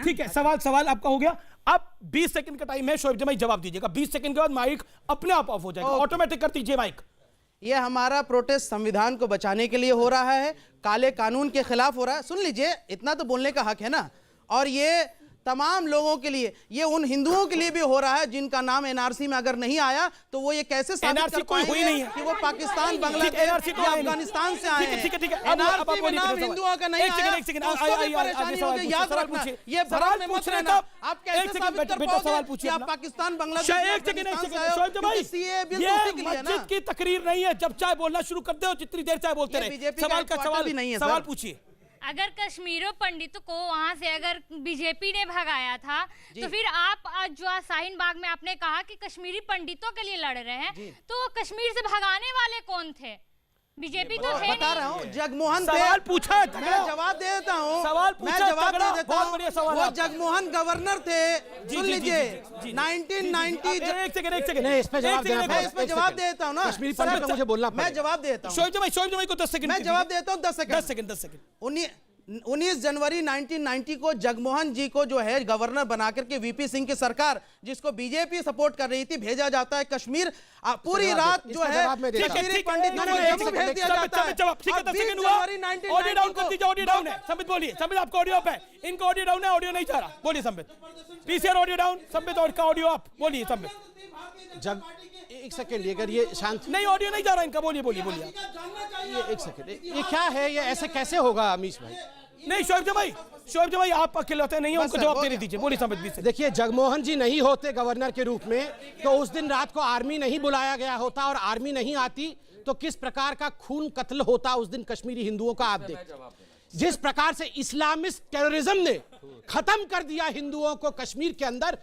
ना। ठीक है, सवाल आपका हो गया। अब 20 सेकंड का टाइम है, शोएब जमाई जवाब दीजिएगा। 20 सेकंड के बाद माइक अपने आप ऑफ हो जाएगा, ऑटोमेटिक कर दीजिए माइक। ये हमारा प्रोटेस्ट संविधान को बचाने के लिए हो रहा है, काले कानून के खिलाफ हो रहा है। सुन लीजिए, इतना तो बोलने का हक है ना। और ये तमाम लोगों के लिए, ये उन हिंदुओं के लिए भी हो रहा है जिनका नाम एनआरसी में अगर नहीं आया तो वो ये कैसे साबित कर पाएंगे कि वो पाकिस्तान, बांग्लादेश या अफगानिस्तान से आए हैं। एनआरसी में नाम हिंदुओं का नहीं आया तो उसको भी परेशानी होगी। याद रखना, ये भ्रम में मत रहना। आप कैसे साबित कर पाओगे कि आप पाकिस्तान, बांग्लादेश से आए हो? सीए बिल तो उसी के लिए है ना। की तकरीर नहीं है, जब चाहे बोलना शुरू कर दो, जितनी देर चाहे बोलते रहे। सवाल का सवाल नहीं है, सवाल पूछिए। अगर कश्मीरों पंडितों को वहां से अगर बीजेपी ने भगाया था तो फिर आप आज जो शाहीन बाग में आपने कहा कि कश्मीरी पंडितों के लिए लड़ रहे हैं, तो कश्मीर से भगाने वाले कौन थे? बीजेपी तो थे बता रहा हूँ, जगमोहन सवाल पूछा है, मैं जवाब दे देता हूँ, सवाल मैं पूछा, जवाब दे देता बहुत बढ़िया हूँ। सवाल वो आपका। जगमोहन गवर्नर थे, सुन लीजिए, 1990। एक सेकंड नहीं, इस पे जवाब देना मैं इसमें जवाब दे देता हूँ ना, कश्मीरी पंडित पे मुझे बोलना मैं जवाब दे देता हूँ। शोएब जमाई को 10 सेकंड, मैं जवाब देता हूँ 10 सेकंड। 10 सेकंड। 19 जनवरी 1990 को जगमोहन जी को जो है गवर्नर बना करके वीपी सिंह की सरकार, जिसको बीजेपी सपोर्ट कर रही थी, भेजा जाता है कश्मीर। पूरी रात जो है कश्मीरी पंडितों को जम्मू भेज दिया जाता है। ऑडियो डाउन कर दीजिए, ऑडियो डाउन है। संबित बोलिए, संबित आपका ऑडियो अप है, इनका ऑडियो डाउन है, ऑडियो नहीं जा रहा। बोलिए Sambit, PCR audio down, Sambit और का ऑडियो अप। बोलिए संबित। जब एक सेकंड, अगर ये शांत नहीं, ऑडियो नहीं जा रहा इनका। बोलिए बोलिए बोलिए। ये एक सेकंड, ये क्या है? ये ऐसे कैसे होगा अमीश भाई? नहीं, शोएब जमाई आप अकेले होते नहीं, उनको जवाब देने दीजिए। बोलिए संबित भी से। देखिए, जगमोहन जी नहीं होते गवर्नर के रूप में तो उस दिन रात को आर्मी नहीं बुलाया गया होता, और आर्मी नहीं आती तो किस प्रकार का खून कत्ल होता उस दिन कश्मीरी हिंदुओं का। आप देखिए, जिस प्रकार से इस्लामिस्ट टेररिज्म ने खत्म कर दिया हिंदुओं को कश्मीर के अंदर,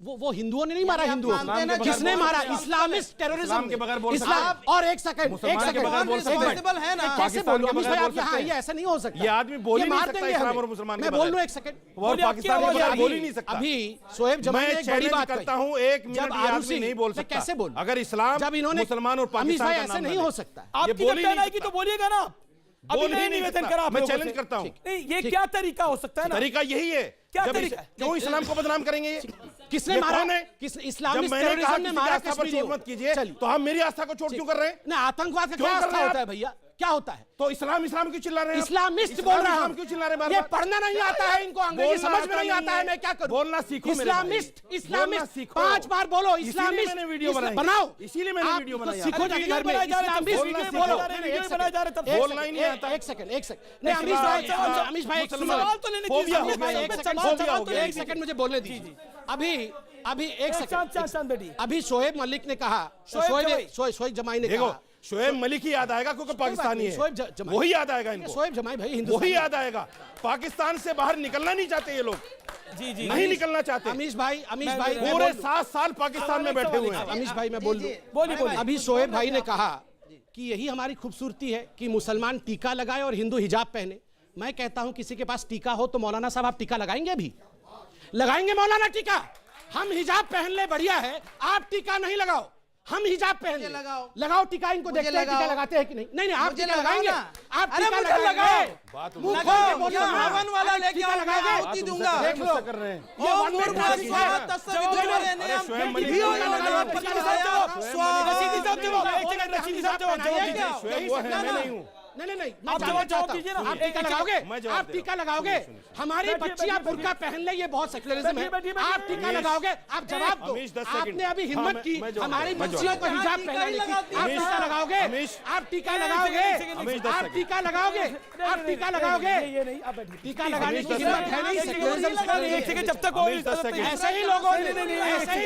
वो हिंदुओं ने नहीं मारा, हिंदुओं किसने मारा? इस्लामिस्ट टेररिज्म के बगैर बोल सकते। और एक सेकंड रिस्पांसिबल है ना। कैसे बोलूं अमीश भाई? आप यहाँ, ये ऐसा नहीं हो सकता। ये आदमी बोल ही नहीं सकता इस्लाम और मुसलमान के मैं बोल लूं एक सेकंड, और पाकिस्तान के बगैर बोल ही नहीं सकता। अभी शोएब जमाई ने एक बड़ी बात करता हूं, एक मिनट ये आदमी नहीं बोल सकता। कैसे बोल? अगर इस्लाम, जब इन्होंने मुसलमान और पाकिस्तान का ऐसे नहीं हो सकता। आपकी जब टर्न आएगी तो बोलिएगा ना। अभी मैं निवेदन करा, मैं चैलेंज करता हूं। नहीं, ये क्या तरीका हो सकता है ना? तरीका यही है। क्या तरीका? क्यों इस्लाम को बदनाम करेंगे? ये किसने मारा है? इस्लामिस्ट टेररिज्म ने मारा कश्मीरी मत कीजिए, तो हम मेरी आस्था को चोट क्यों कर रहे हैं? ना, आतंकवाद का क्या आस्था होता है भैया? क्या होता है? तो इस्लाम क्यों चिल्ला रहे हैं? इस्लामिस्ट बोल रहा हूं। क्यों चिल्ला रहे हैं? ये पढ़ना नहीं आता है इनको, अंग्रेजी समझ में नहीं आता है, मैं क्या करूं? बोलना सीखो। इस्लामिस्ट 5 बार बोलो, इस्लामिस्ट मैंने वीडियो बनाओ, इसीलिए मैंने वीडियो बनाया। सीखो जाके घर में। इस्लामिस्ट बोलो, बोलना ही नहीं आता। एक सेकंड नहीं, अमीश भाई सवाल तो लेने दीजिए। एक सेकंड मुझे बोलने दीजिए। अभी एक सेकंड, अभी शोएब मलिक ने कहा, शोएब जमाई ने कहा, शोएब मलिक ही याद आएगा क्योंकि पाकिस्तानी है, वही याद आएगा इनको। शोएब जमाई भाई हिंदुस्तान, वही याद आएगा। पाकिस्तान से बाहर निकलना नहीं चाहते ये लोग, जी नहीं निकलना चाहते। अमीश भाई पूरे 7 साल पाकिस्तान में बैठे हुए हैं। अमीश भाई मैं बोल लूं, बोलिए। अभी शोएब भाई ने कहा कि यही हमारी खूबसूरती है कि मुसलमान टीका लगाए और हिंदू हिजाब पहने। मैं कहता हूं किसी के पास टीका हो तो मौलाना साहब आप टीका लगाएंगे? अभी लगाएंगे मौलाना टीका? हम हिजाब पहन ले, बढ़िया है, आप टीका नहीं लगाओ, हम हिजाब पहन ले। लगाओ टीका, इनको देखते हैं टीका लगाते हैं कि नहीं। नहीं आप टीका लगाएंगे, आप टीका लगाओगे, मुंह खोल के बोलो, हवन वाला लेके टीका लगाओगे, आहुति दूंगा। देख लो कर रहे हैं। ये नहीं, आप जवाब दीजिए ना। आप टीका लगाओगे, आप टीका लगाओगे, हमारी बच्चियां बुर्का पहन ले, ये बहुत सेक्युलरिज्म है। आप टीका लगाओगे, आप जवाब दो। आपने अभी हिम्मत की हमारी बच्चियों को हिजाब पहनाने की, आप टीका लगाओगे, आप टीका लगाओगे, आप टीका लगाओगे, आप टीका लगाओगे। टीका लगाने की हिम्मत है नहीं सेक्युलरिज्म। जब तक ऐसे ही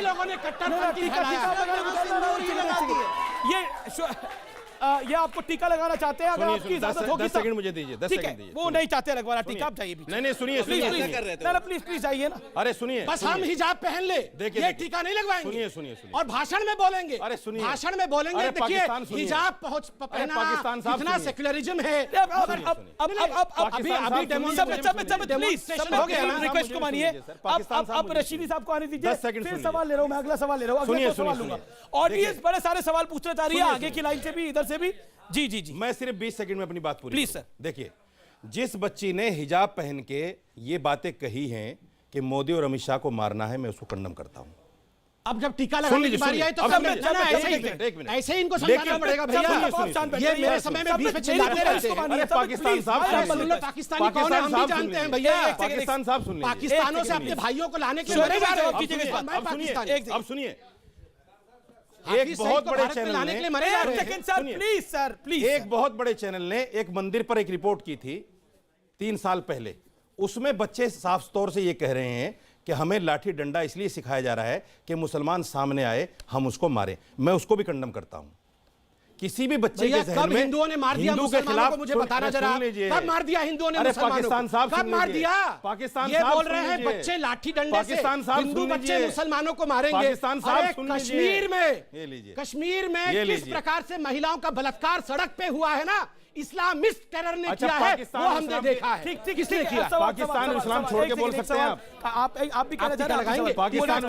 लोगों ने कट्टरपंथी ये आपको टीका लगाना चाहते हैं? अगर आपकी इजाजत होगी 10 सेकंड मुझे दीजिए, 10 सेकंड दीजिए। वो नहीं चाहते लगवाना टीका, आप जाइए। नहीं सुनिए, प्लीज जाइए ना। अरे सुनिए, बस हम हिजाब पहन ले, ये टीका नहीं लगवाएंगे। सुनिए और भाषण में बोलेंगे। अरे सुनिए, भाषण में बोलेंगे, देखिए हिजाब पहनना कितना सेक्युलरिज्म है। अभी डेमोन्स्ट्रेशन हो गया ना, रिक्वेस्ट को मानिए। अब रशीदी साहब को आने दीजिए, फिर सवाल ले रहा हूं मैं, अगला सवाल ले रहा हूं, अगला सवाल लूंगा। ऑडियंस बड़े सारे सवाल पूछना चाह रही है, आगे की लाइन से भी, इधर से भी। जी मैं सिर्फ 20 सेकंड में अपनी बात पूरी प्लीज सर। देखिए, जिस बच्ची ने हिजाब पहन के ये बातें कही हैं, कि मोदी और अमित शाह को मारना है, मैं उसको कंडम करता हूं। अब जब टीका लगाने की बारी आई तो ऐसे ही इनको समझाना पड़ेगा भैया। ये मेरे समय में बीच में चिल्लाते रहते हैं। पाकिस्तान साहब, पाकिस्तानी कौन है हम भी जानते हैं भैया। पाकिस्तान साहब सुन लीजिए, पाकिस्तानों से अपने भाइयों को लाने के लिए मरे जा रहे हो। अब सुनिए, एक बहुत बड़े चैनल ने, एक बहुत बड़े चैनल ने एक मंदिर पर एक रिपोर्ट की थी 3 साल पहले। उसमें बच्चे साफ तौर से ये कह रहे हैं कि हमें लाठी डंडा इसलिए सिखाया जा रहा है कि मुसलमान सामने आए हम उसको मारें। मैं उसको भी कंडम करता हूं। किसी भी बच्चे के जहन में हिंदुओं ने मार दिया मुसलमानों को, मुझे बताना जरा, कब मार दिया हिंदुओं ने मुसलमानों को? कब मार दिया? पाकिस्तान ये बोल रहे हैं बच्चे लाठी डंडे से हिंदू बच्चे मुसलमानों को मारेंगे। कश्मीर में किस प्रकार से महिलाओं का बलात्कार सड़क पे हुआ है ना, इस्लामिस्ट टेरर ने किया है, वो हमने देखा है। किसने किया? पाकिस्तान इस्लाम छोड़ के बोल सकते हैं आप भी कहना चाह रहे हैं पाकिस्तान